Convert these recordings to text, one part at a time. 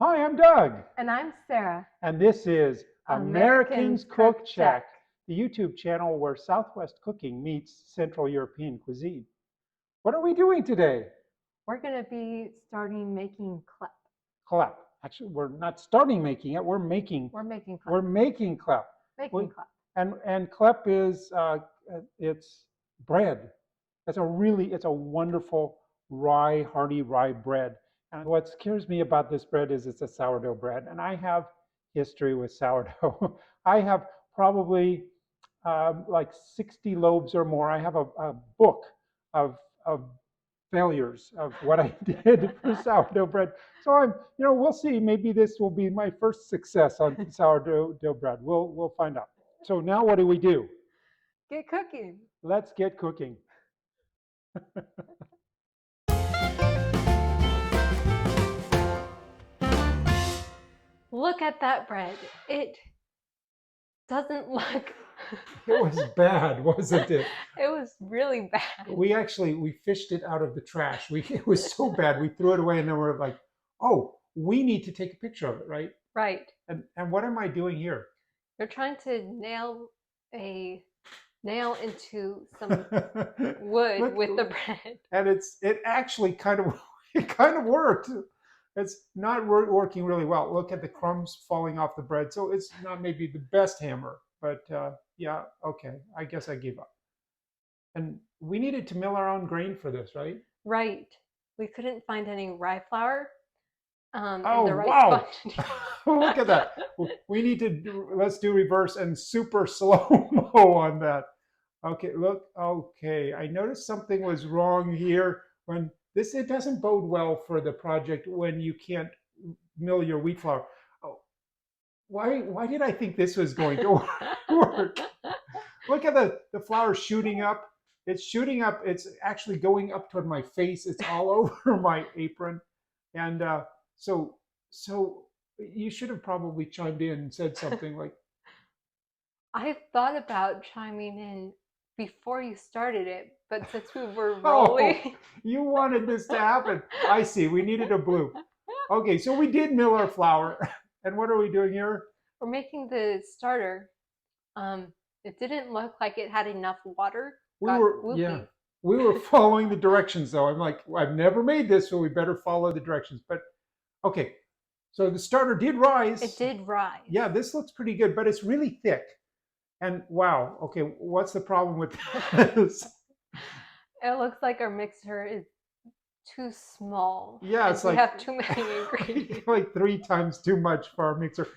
Hi, I'm Doug. And I'm Sarah. And this is Americans Cook Czech, the YouTube channel where Southwest cooking meets Central European cuisine. What are we doing today? We're going to be starting making chleb. Chleb. Actually, we're not starting making it. We're making chleb. We're making chleb. Making chleb. And chleb is it's bread. It's a wonderful rye, hearty rye bread. And what scares me about this bread is it's a sourdough bread, and I have history with sourdough. I have probably like 60 loaves or more. I have a book of failures of what I did for sourdough bread. So we'll see. Maybe this will be my first success on sourdough bread. We'll find out. So now what do we do? Get cooking. Let's get cooking. Look at that bread. It doesn't look... It was bad, wasn't it? It was really bad. We fished it out of the trash. It was so bad. We threw it away and then we're like, oh, we need to take a picture of it, right? Right. And what am I doing here? You're trying to nail a nail into some wood with the bread. And it actually kind of worked. It's not working really well. Look at the crumbs falling off the bread. So it's not maybe the best hammer, but yeah, okay. I guess I gave up. And we needed to mill our own grain for this, right? Right. We couldn't find any rye flour. Oh, the right wow. Look at that. Let's do reverse and super slow-mo on that. Okay, look, okay. I noticed something was wrong here. It doesn't bode well for the project when you can't mill your wheat flour. Oh, why did I think this was going to work? Look at the flour shooting up. It's shooting up. It's actually going up toward my face. It's all over my apron. And so you should have probably chimed in and said something like, I thought about chiming in before you started it, but since we were rolling... Oh, you wanted this to happen. I see. We needed a bloop. Okay, so we did mill our flour. And what are we doing here? We're making the starter. It didn't look like it had enough water. We were following the directions though. I'm like, I've never made this, so we better follow the directions. But okay, so the starter did rise. It did rise. Yeah, this looks pretty good, but it's really thick. And wow, okay, what's the problem with this? It looks like our mixer is too small. Yeah, it's we have too many ingredients. Like 3 times too much for our mixer.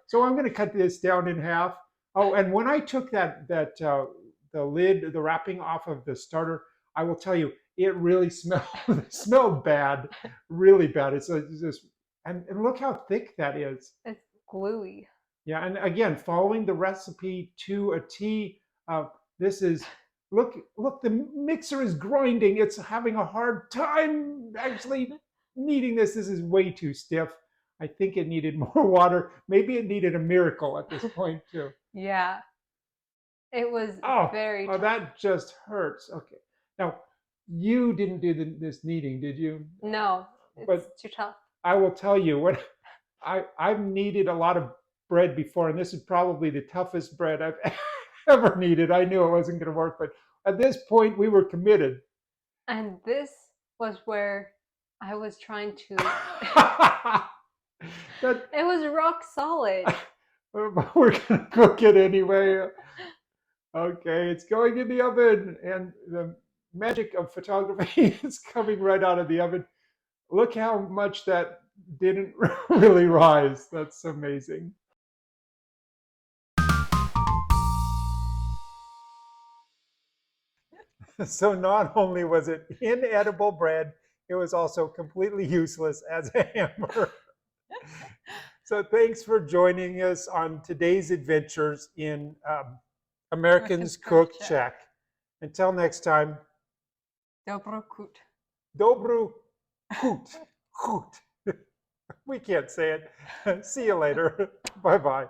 So I'm going to cut this down in half. Oh, and when I took the lid, the wrapping off of the starter, I will tell you, it really smelled bad, really bad. It's just, and look how thick that is. It's gluey. Yeah, and again, following the recipe to a T. This is look. The mixer is grinding. It's having a hard time actually kneading this. This is way too stiff. I think it needed more water. Maybe it needed a miracle at this point too. Yeah, it was very tough. Oh, that just hurts. Okay, now you didn't do this kneading, did you? No, it's too tough. I will tell you what. I've kneaded a lot of bread before, and this is probably the toughest bread I've ever kneaded. I knew it wasn't going to work, but at this point we were committed. And this was where I was trying to... It was rock solid. We're going to cook it anyway. Okay, it's going in the oven, and the magic of photography is coming right out of the oven. Look how much that didn't really rise. That's amazing. So not only was it inedible bread, it was also completely useless as a hammer. So thanks for joining us on today's adventures in Americans Cook Czech. Until next time. Dobro kut. Dobru kut. We can't say it. See you later. Bye-bye.